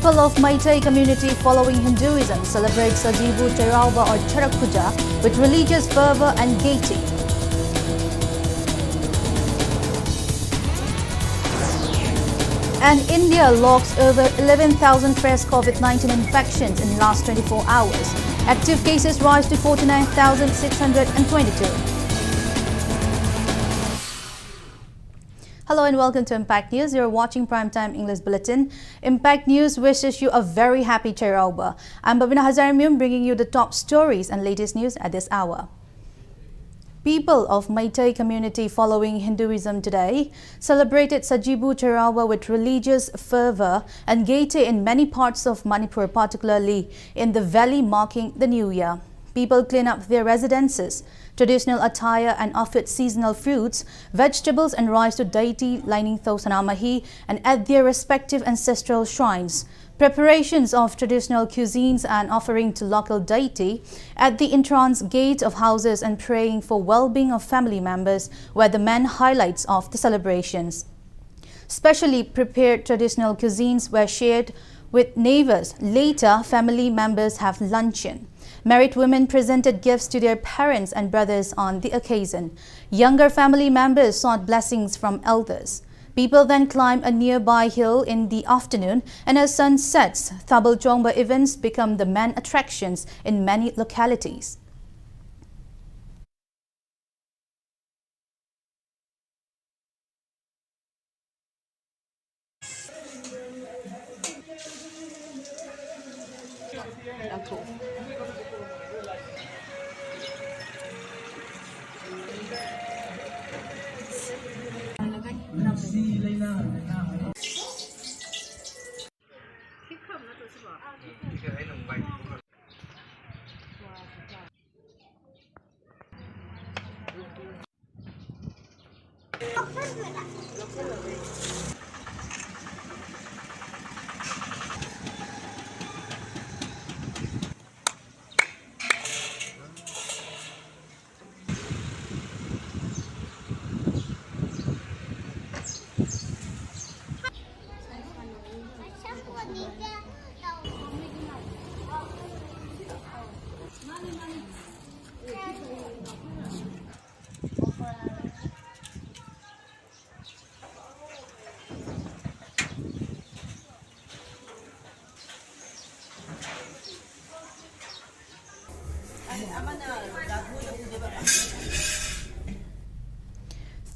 People of Meitei community following Hinduism celebrate Sajibu Chairauba or Charak Puja with religious fervour and gaiety. And India logs over 11,000 fresh COVID-19 infections in last 24 hours. Active cases rise to 49,622. Hello and welcome to Impact News. You're watching Primetime English Bulletin. Impact News wishes you a very happy Chairauba. I'm BABINA HAJARIMAYUM bringing you the top stories and latest news at this hour. People of Meitei community following Hinduism today celebrated Sajibu Chairauba with religious fervour and gaiety in many parts of Manipur, particularly in the valley marking the new year. People clean up their residences. Traditional attire and offered seasonal fruits, vegetables and rice to deity lining Thosanamahi and at their respective ancestral shrines. Preparations of traditional cuisines and offering to local deity at the entrance gate of houses and praying for well-being of family members were the main highlights of the celebrations. Specially prepared traditional cuisines were shared with neighbors. Later, family members have luncheon. Married women presented gifts to their parents and brothers on the occasion. Younger family members sought blessings from elders. People then climb a nearby hill in the afternoon, and as sun sets, Thabal Chongba events become the main attractions in many localities.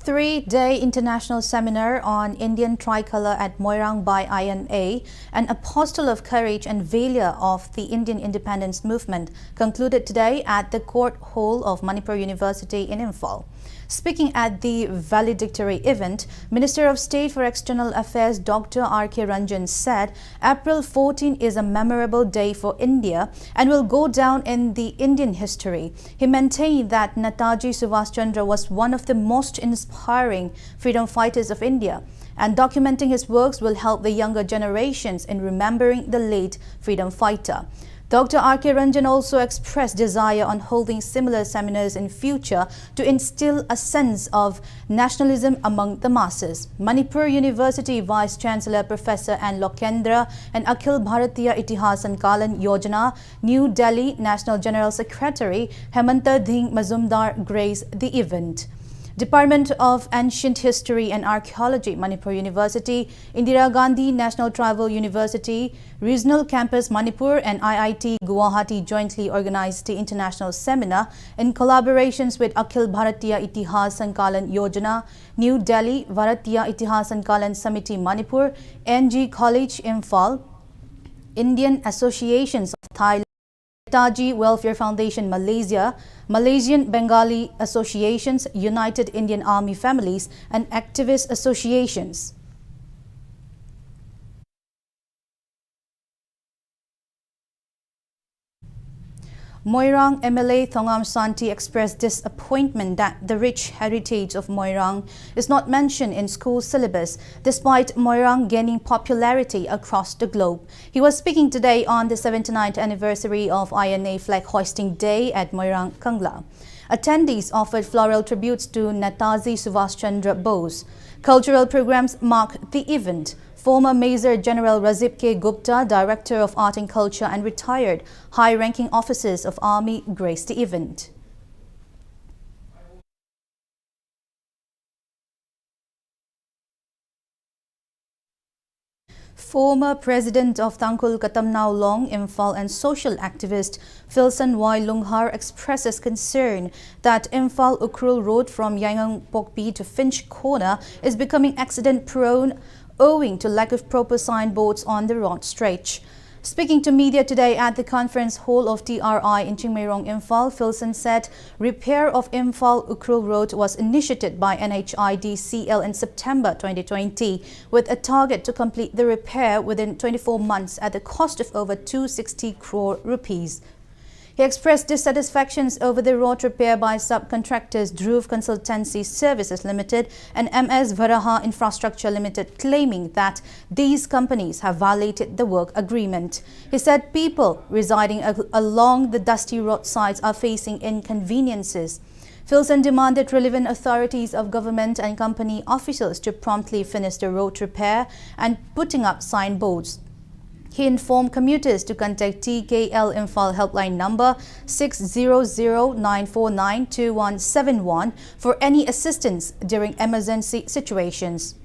Three-day international seminar on Indian tricolour at Moirang by INA, an apostle of courage and valor of the Indian independence movement, concluded today at the Court Hall of Manipur University in Imphal. Speaking at the valedictory event, Minister of State for External Affairs Dr. R.K. Ranjan said April 14 is a memorable day for India and will go down in the Indian history. He maintained that Netaji Subhash Chandra was one of the most inspiring freedom fighters of India, and documenting his works will help the younger generations in remembering the late freedom fighter. Dr. R.K. Ranjan also expressed desire on holding similar seminars in future to instill a sense of nationalism among the masses. Manipur University Vice Chancellor Professor N. Lokendra and Akhil Bharatiya Itihas Sankalan Yojana, New Delhi National General Secretary Hemanta Dhing Mazumdar graced the event. Department of Ancient History and Archaeology, Manipur University, Indira Gandhi National Tribal University, Regional Campus Manipur and IIT Guwahati jointly organized the international seminar in collaborations with Akhil Bharatiya Itihas Sankalan Yojana, New Delhi Bharatiya Itihas Sankalan Samiti Manipur, NG College Imphal, Indian Associations of Thailand, Netaji Welfare Foundation Malaysia, Malaysian Bengali Associations, United Indian Army Families and Activist Associations. Moirang MLA Thongam Santi expressed disappointment that the rich heritage of Moirang is not mentioned in school syllabus, despite Moirang gaining popularity across the globe. He was speaking today on the 79th anniversary of INA Flag Hoisting Day at Moirang, Kangla. Attendees offered floral tributes to Netaji Subhash Chandra Bose. Cultural programs marked the event. Former Major General Razib K. Gupta, Director of Art and Culture, and retired high-ranking officers of Army graced the event. Former President of Tangkul Katamnao Long, Imphal and social activist Philson Y. Lunghar expresses concern that Imphal Ukrul Road from Yangon Pokpi to Finch Corner is becoming accident-prone owing to lack of proper signboards on the road stretch. Speaking to media today at the conference hall of TRI in Chingmairong, Imphal, Philson said repair of Imphal Ukrul Road was initiated by NHIDCL in September 2020 with a target to complete the repair within 24 months at the cost of over 260 crore rupees. He expressed dissatisfactions over the road repair by subcontractors Dhruv Consultancy Services Limited and MS Varaha Infrastructure Limited, claiming that these companies have violated the work agreement. He said people residing along the dusty roadsides are facing inconveniences. Philson demanded relevant authorities of government and company officials to promptly finish the road repair and putting up signboards. He informed commuters to contact TKL Imphal helpline number 600-949-2171 for any assistance during emergency situations.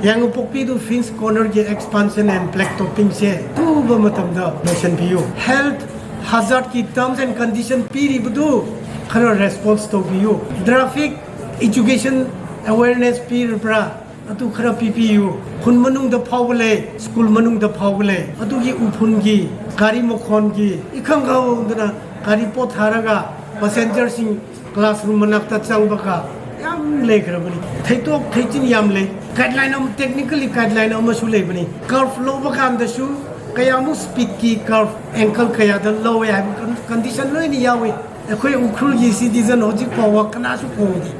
Yang upokpi du Finch Corner ge expansion and black topping se tu ba matam da motion piu health hazard ki terms and condition piri budu khara response to piu traffic education awareness pir pra atu khara PPU khun manung da phawle school manung da phawle atu gi uphun gi gari mokhon gi ikhang ga dana gari po tharaga passenger sing classroom manak ta chang baka yam le grabani thaitok thaichin yam le guideline am technically guideline am su le bani curve lo baka da su kayamu speed ki curve ankle kaya da low ya condition lo ni yawi akhoi ukhul gi citizen hojik pawa kana su khodi.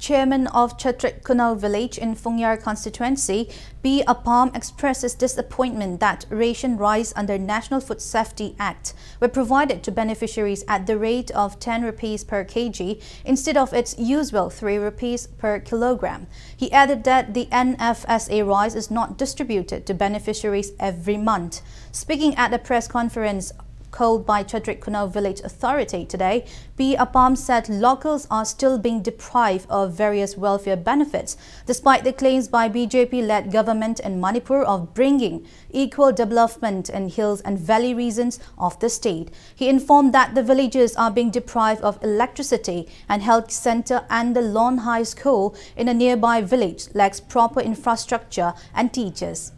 Chairman of Chatrik Kunal village in Phungyar constituency, B. Apam, expresses disappointment that ration rice under National Food Safety Act were provided to beneficiaries at the rate of 10 rupees per kg instead of its usual 3 rupees per kilogram. He added that the NFSA rice is not distributed to beneficiaries every month. Speaking at a press conference called by Chatrik Kunal Village Authority today, P. Apam said locals are still being deprived of various welfare benefits, despite the claims by BJP-led government in Manipur of bringing equal development in hills and valley regions of the state. He informed that the villagers are being deprived of electricity and health center, and the Lawn High School in a nearby village lacks proper infrastructure and teachers.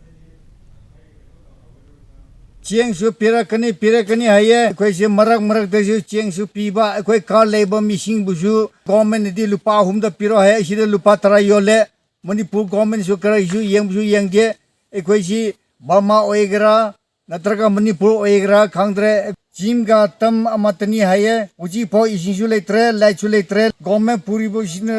Chiang su pirakani haye koi se marak de su chiang su piba koi car labor missing busu government di lupa humda piro hai sida lupa tara yole Manipur government su kara isu yang de koi si Burma oigra natraga Manipur oigra khangdre jim ga tam amatani haye uji pho isin su letre lai su letre government puri bo sin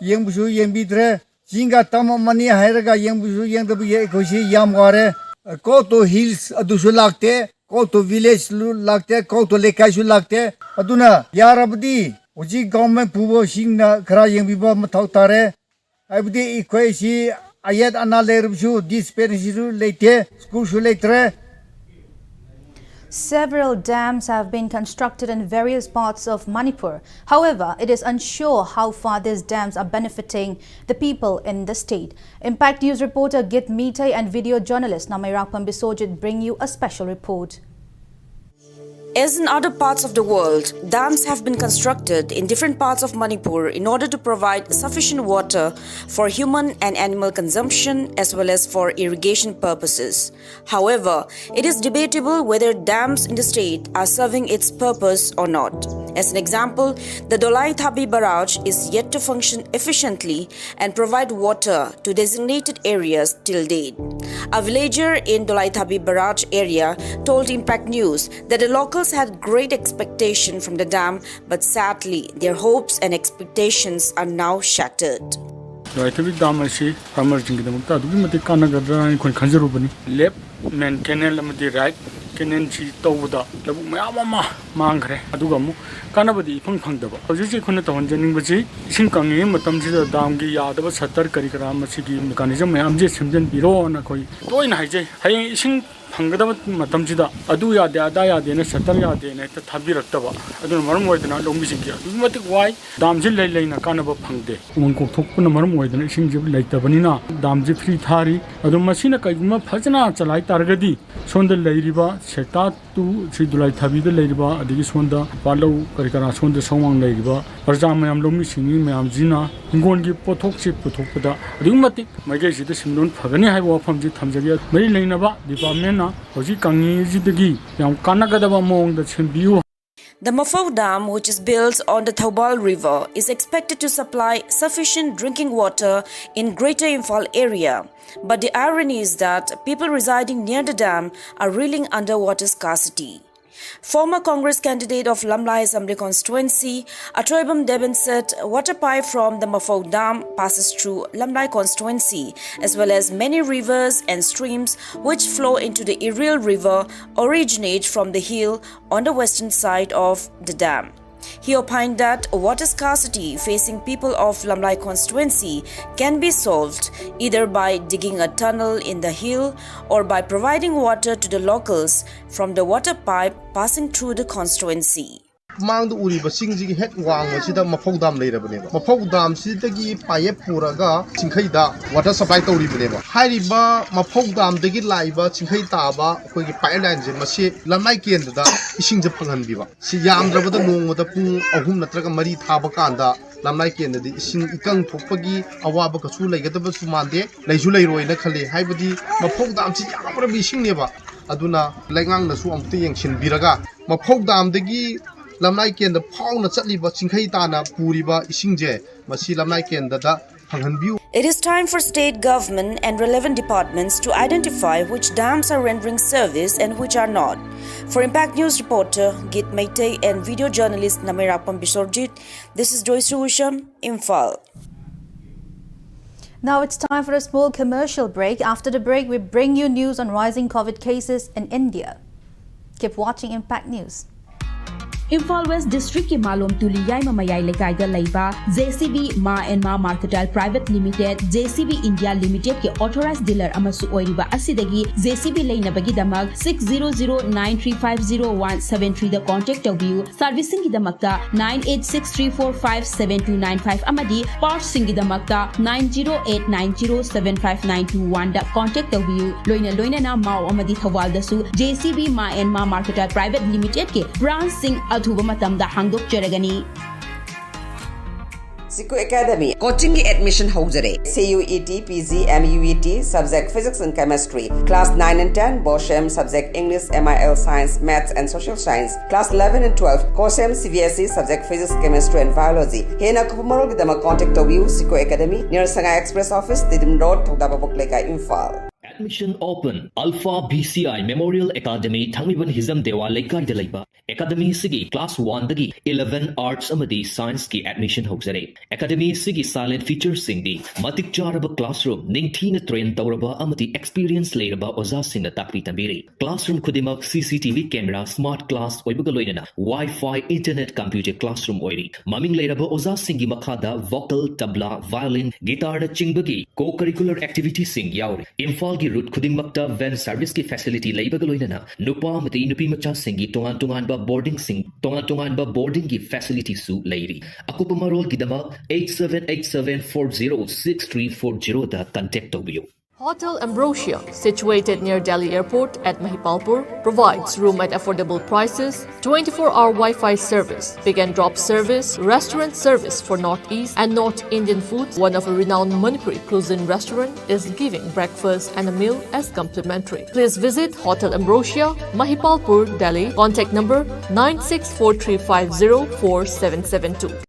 yang busu yang bidre jinga tam mani haira ga yang busu yang de ye koi si yam gare Go to hills adusu lagte, go to village lagte, go to lekaisu lagte. Aduna yarabdi uji government pubo singna khara yang biba mathau tare. Abdi ikhoi si ayat analerubsu dispensary leite, school su leite. Several dams have been constructed in various parts of Manipur. However, it is unsure how far these dams are benefiting the people in the state. Impact News reporter Git Mite and video journalist Namairakpam Bisojit bring you a special report. As in other parts of the world, dams have been constructed in different parts of Manipur in order to provide sufficient water for human and animal consumption as well as for irrigation purposes. However, it is debatable whether dams in the state are serving its purpose or not. As an example, the Dolai Thabi barrage is yet to function efficiently and provide water to designated areas till date. A villager in Dolai Thabi barrage area told Impact News that the locals had great expectation from the dam, but sadly, their hopes and expectations are now shattered. Dolai Thabi dam asi farmers jingidamukta adugi mati kana gadra kon khanjarubani left main canal amati right ꯀꯦꯅꯦꯟ ꯁꯤ ꯇꯧꯕꯗ ꯂꯧꯕꯨꯛ ꯃꯌꯥꯝ ꯑꯃ ꯃꯥꯡꯈ꯭ꯔꯦ ꯑꯗꯨꯒ ꯑꯃꯨꯛ ꯀꯥꯟꯅꯕꯗꯤ ꯏꯐꯪ ꯐꯪꯗꯕ ꯍꯧꯖꯤꯛ ꯑꯩꯈꯣꯏꯅ ꯇꯧꯍꯟꯖꯅꯤꯡꯕꯁꯤ ꯏꯁꯤꯡ ꯀꯪꯉꯤꯉꯩ ꯃꯇꯝꯁꯤꯗ ꯗꯥꯝꯒꯤ ꯌꯥꯗꯕ ꯁꯠꯇꯔ ꯀꯔꯤ ꯀꯔꯥ ꯃꯁꯤꯒꯤ ꯃꯦꯀꯥꯅꯤꯖꯝ ꯃꯌꯥꯝꯁꯦ ꯁꯦꯝꯖꯤꯟꯕꯤꯔꯣꯅ ꯑꯩꯈꯣꯏ ꯇꯣꯏꯅ ꯍꯥꯏꯖꯩ ꯍꯌꯦꯡ ꯏꯁꯤꯡ ꯐꯪꯒꯗꯕ ꯃꯇꯝꯁꯤꯗ ꯑꯗꯨ ꯌꯥꯗꯦ ꯑꯗꯥ ꯌꯥꯗꯦꯅ ꯁꯠꯇꯔ ꯌꯥꯗꯦꯅ ꯍꯦꯛꯇ ꯊꯥꯕꯤꯔꯛꯇꯕ ꯑꯗꯨꯅ ꯃꯔꯝ ꯑꯣꯏꯗꯅ ꯂꯧꯃꯤꯁꯤꯡꯒꯤ ꯑꯗꯨꯛꯀꯤ ꯃꯇꯤꯛ ꯋꯥꯏ ꯗꯥꯝꯁꯤ ꯂꯩꯅ ꯀꯥꯟꯅꯕ ꯐꯪꯗꯦ ꯎꯃꯪ ꯀꯣꯛꯊꯣꯛꯄꯅ ꯃꯔꯝ ꯑꯣꯏꯗꯅ ꯏꯁꯤꯡꯁꯤ ꯂꯩꯇꯕꯅꯤꯅ ꯗꯥꯝꯁꯤ ꯐ꯭ꯔꯤ ꯊꯥꯔꯤ ꯑꯗꯣ ꯃꯁꯤꯅ ꯀꯩꯒꯨꯝꯕ ꯐꯖꯅ ꯆꯂꯥꯏ ꯇꯥꯔꯒꯗꯤ ꯁꯣꯟꯗ ꯂꯩꯔꯤꯕ ꯁꯦꯛꯇꯥ 2 ꯁꯤ ꯗꯨꯂꯥꯏ ꯊꯥꯕꯤꯗ ꯂꯩꯔꯤꯕ ꯑꯗꯒꯤ ꯁꯣꯟꯗ ꯄꯥꯠꯂꯧ ꯀꯔꯤ ꯀꯔꯥ ꯁꯣꯟꯗ ꯁꯣꯡꯋꯥꯡ ꯂꯩꯔꯤꯕ ꯄ꯭ꯔꯖꯥ ꯃꯌꯥꯝ ꯂꯧꯃꯤꯁꯤꯡꯒꯤ ꯃꯌꯥꯝꯁꯤꯅ ꯍꯤꯡꯒꯣꯜꯒꯤ ꯄꯣꯠꯊꯣꯛꯁꯤ ꯄꯨꯊꯣꯛꯄꯗ ꯑꯗꯨꯛꯀꯤ ꯃꯇꯤꯛ ꯃꯥꯏꯀꯩꯁꯤꯗ ꯁꯤꯟꯗꯣꯟ ꯐꯒꯅꯤ ꯍꯥꯏꯕ ꯋꯥꯐꯝꯁꯤ ꯊꯝꯖꯒꯦ ꯃꯔꯤ ꯂꯩꯅꯕ ꯗꯤꯄꯥꯔꯠꯃꯦꯟꯅ ꯍꯧꯖꯤꯛ ꯀꯪꯉꯤꯁꯤꯗꯒꯤ ꯌꯥꯝ ꯀꯥꯟꯅꯒꯗꯕ ꯃꯑꯣꯡꯗ ꯁꯦꯝꯕꯤꯌꯨ. The Mafau Dam, which is built on the Thaubal River, is expected to supply sufficient drinking water in Greater Imphal area. But the irony is that people residing near the dam are reeling under water scarcity. Former Congress candidate of Lamlai Assembly constituency, Atoibam Deben said water pipe from the Mafau Dam passes through Lamlai constituency as well as many rivers and streams which flow into the Iriel River originate from the hill on the western side of the dam. He opined that water scarcity facing people of Lamlai constituency can be solved either by digging a tunnel in the hill or by providing water to the locals from the water pipe passing through the constituency. Mang uriba singji het wang sida Mafau Dam leirabane Mafau Dam sidagi paye puraga chingkhai da water supply tawribane ba hairiba Mafau Dam dagi laiba chingkhai ta ba koi gi pipeline je masi lamai ken da ising je phangan biba si yamdraba da nong da pung ahum natraga mari thaba kanda lamai ken da ising ikang thokpagi awaba ka chu leigadaba su mande leiju leiroi na khale haibadi Mafau Dam si yamra bi sing ne ba aduna lengang na su amte yengsin biraga Mafau Dam dagi Lamlai ken da phau na chatliba chingkhai ta na puriba isingje masi lamlai ken da phanghanbiu. It is time for state government and relevant departments to identify which dams are rendering service and which are not. For Impact News reporter Git Meitei and video journalist Namirapam Bisorjit, this is Joyce Rusham, Imphal. Now it's time for a small commercial break. After the break, we bring you news on rising COVID cases in India. Keep watching Impact News. Imphal West District ki Malom Tuli Yaima Mayai Lekai da Laiba JCB Ma and Ma Marketal Private Limited JCB India Limited ki authorized dealer amasu oiriba asidagi JCB Lainabagi damag 60093500173 da contact view servicing ki damakta 9863457295 amadi parts sing ki damakta 9089075921 da contact view loina na Mao amadi Thawal da su JCB Ma and Ma Marketal Private Limited ki branch sing Thuba matamda hangdok jaragani. Siku Academy coaching ki admission hojare CUET PG MUET subject physics and chemistry class 9 and 10 Boshem subject English MIL science maths and social science class 11 and 12 Kosem CBSE subject physics chemistry and biology hena kupumaro gidama contact to view Siku Academy near Sanga Express office Didim Road Thokdaba Bokleka Imphal. Admission open. Alpha BCI Memorial Academy Thangiban Hizam Dewa Lekai de Laiba. Academy Sigi Class 1 Dagi 11 Arts Amadi Science ki admission hojare. Academy Sigi silent features singdi Matik Jaraba classroom Ningthina train Tauraba Amati experience Lairaba Oza Singa Takri Tambiri. Classroom Kudimak CCTV camera smart class Oibagaloina Wi-Fi internet computer classroom oiri. Maming Lairaba Oza Singi Makada vocal tabla violin guitar Chingbagi co-curricular activities sing yauri. Imphal gi route khudingmakta van service ki facility leibagaloina nupa amati nupi macha singi tongan ba boarding boarding ki facility su leiri akupa marol gidama 8787406340 da contact you. Hotel Ambrosia, situated near Delhi Airport at Mahipalpur, provides room at affordable prices, 24-hour Wi-Fi service, pick and drop service, restaurant service for Northeast and North Indian foods. One of a renowned Manipuri cuisine restaurant is giving breakfast and a meal as complimentary. Please visit Hotel Ambrosia, Mahipalpur, Delhi. Contact number 9643504772.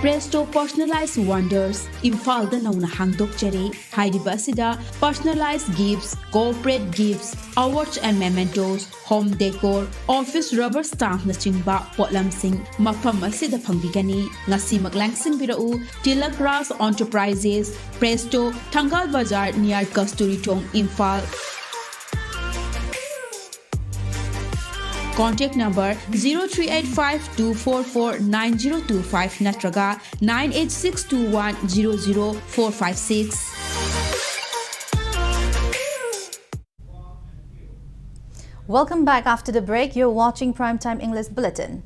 Press Presto Personalized Wonders Imphal da nauna hangdokjare. Hairiba asida personalized gifts, corporate gifts, awards and mementos, home decor, office rubber stamp na chingba potlamsing mafam asida phangbigani. Ngasi maglangsing birau Tilak Ras Enterprises, Presto, Thangal Bazar near Kasturi Tong, Imphal. Contact number 0385-244-9025 natraga 98621-00456. Welcome back after the break. You're watching Primetime English Bulletin.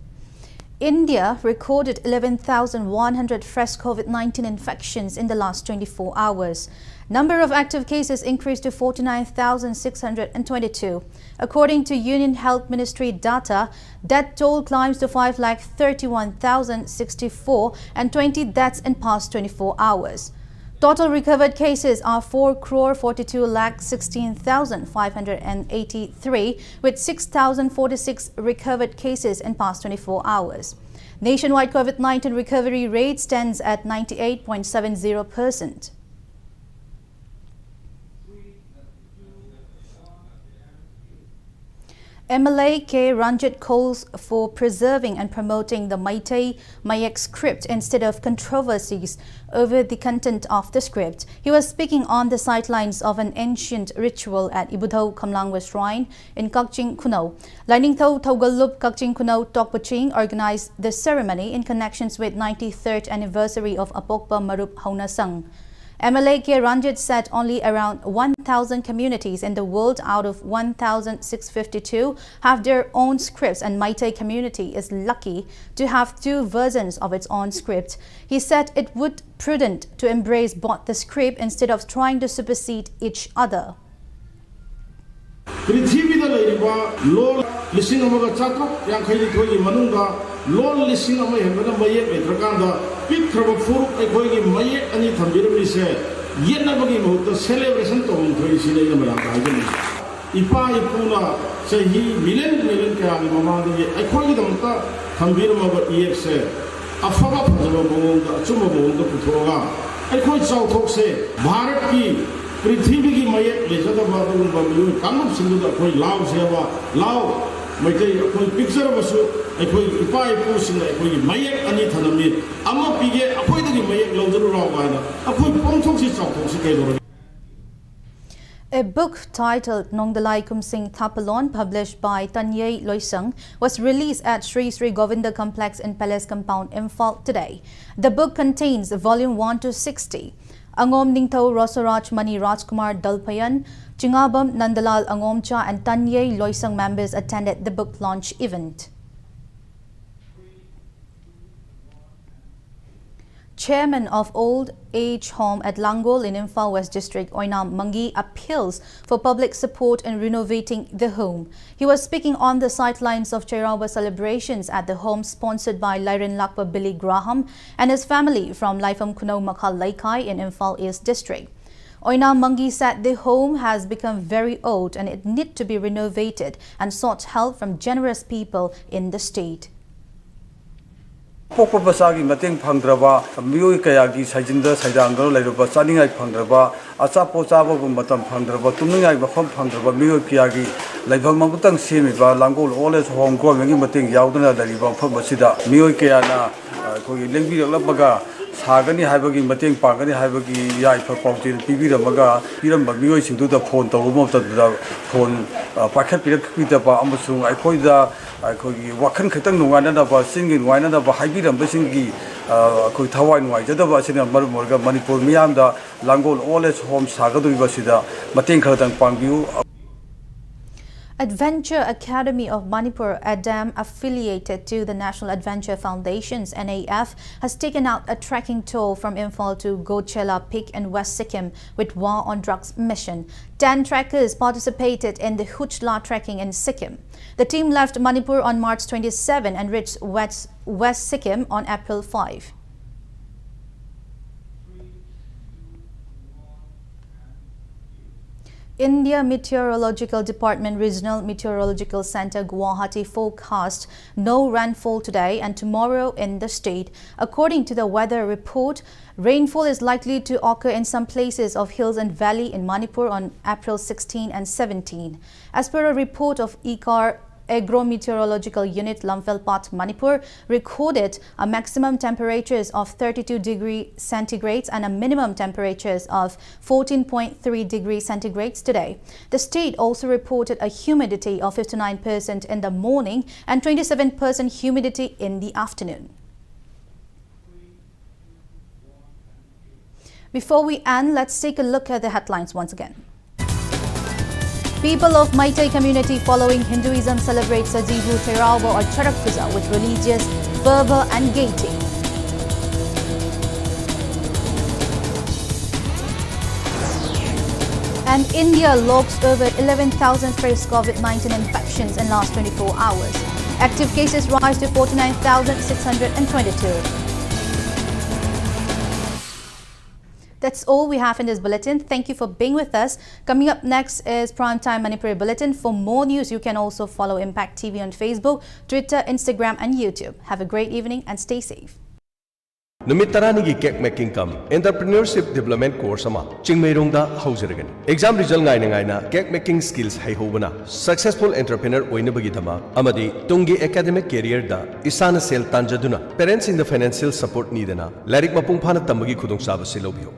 India recorded 11,100 fresh COVID-19 infections in the last 24 hours. Number of active cases increased to 49,622. According to Union Health Ministry data, death toll climbs to 5,31,064 and 20 deaths in past 24 hours. Total recovered cases are 4,42,16,583 with 6,046 recovered cases in past 24 hours. Nationwide COVID-19 recovery rate stands at 98.70%. MLA K. Ranjit calls for preserving and promoting the Meitei Mayak script instead of controversies over the content of the script. He was speaking on the sidelines of an ancient ritual at Ibudho Kamlangwa Shrine in Kakching Kuno. Lainingtho Thogalup Kakching Kuno Tokpaching organized the ceremony in connections with 93rd anniversary of Apokpa Marup Haunasang. MLA K. Ranjit said only around 1,000 communities in the world out of 1,652 have their own scripts, and Meitei community is lucky to have two versions of its own script. He said it would prudent to embrace both the script instead of trying to supersede each other. Prithivida leiriba lol lising amaga chatruk yankhai thoi manunga lol lising ama hembana mayek letrakanda pikraba furuk ekoi gi mayek ani thambirami se yenabagi mohta celebration tom thoi sinai na maya kaijani ipa ipuna sahi million ka gi mamang gi ekoi gi damta thambirama ba yek se afaba phajaba bongda chuma bongda puthoga ekoi chauthok se bharat ki पृथ्वी की मयक लेजदबा दुगुंबा मियो कांगम सिंगुदा कोई लाव सेवा लाव मैते कोई picture Basu अखोई इपा इपु सिंग अखोई मयक अनि थनमी अमा पिगे अखोई दगी मयक लौजरु राव गायना अखोई पोंथोक सि चावथोक सि केदोर. A book titled Nongdalai Kumsing Thapalon, published by Tanyei Loisang, was released at Sri Sri Govinda Complex in Palace Compound, Imphal today. The book contains volume 1 to 60. Angom Ningtho Rosaraj Mani Rajkumar Dalpayan, Chingabam Nandalal Angomcha and Tanyei Loisang members attended the book launch event. Chairman of Old Age Home at Langol in Imphal West District, Oinam Mangi, appeals for public support in renovating the home. He was speaking on the sidelines of Chairawa celebrations at the home sponsored by Lairin Lakpa Billy Graham and his family from Laifam Kuno Makal Laikai in Imphal East District. Oinam Mangi said the home has become very old and it needs to be renovated and sought help from generous people in the state. Pokpa basagi mateng phangdraba miyoi kayagi sajinda saidangro lairuba chaningai phangdraba achapo chaba gum matam phangdraba tumningai bafam phangdraba miyoi kiyagi laibham mangutang semiba langol oles home government mateng yaudana lariba pham asida miyoi kayana koi lengbi labaga sagani haibagi mateng pangani haibagi yai pha pautin pibiramaga piramba miyoi singdu da phone tawum da phone pakhat pirak pitaba amasung aikoida aikogi wakhan khatang nungana da ba singin waina da ba haibiram basingi koi thawai nuai jada ba sina marmorga Manipur miyam da langol oles home sagadui basida mateng khatang pangbiu. Adventure Academy of Manipur, ADAM, affiliated to the National Adventure Foundation's NAF, has taken out a trekking tour from Imphal to Gochela Peak in West Sikkim with War on Drugs mission. 10 trekkers participated in the Huchla trekking in Sikkim. The team left Manipur on March 27 and reached West Sikkim on April 5. India Meteorological Department Regional Meteorological Center Guwahati forecast no rainfall today and tomorrow in the state. According to the weather report, rainfall is likely to occur in some places of hills and valley in Manipur on April 16 and 17. As per a report of ICAR Agro-Meteorological Unit Lamphel-Pat, Manipur recorded a maximum temperatures of 32 degrees centigrade and a minimum temperatures of 14.3 degrees centigrade today. The state also reported a humidity of 59% in the morning and 27% humidity in the afternoon. Before we end, let's take a look at the headlines once again. People of Meitei community following Hinduism celebrate Sajibu Terawa or Charak Puja with religious fervor and gaiety. And India logs over 11,000 fresh COVID-19 infections in last 24 hours. Active cases rise to 49,622. That's all we have in this bulletin. Thank you for being with us. Coming up next is Primetime Manipuri Bulletin. For more news, you can also follow Impact TV on Facebook, Twitter, Instagram and YouTube. Have a great evening and stay safe. Numitarani cake making come entrepreneurship development course ama Chingmeirongda haujaragan. Exam result ngaina cake making skills hai hobana successful entrepreneur oinabagi thama amadi tungi academic career da isana sel tanjaduna parents in the financial support needana larik mapung phana tambagi khudong saba silobio.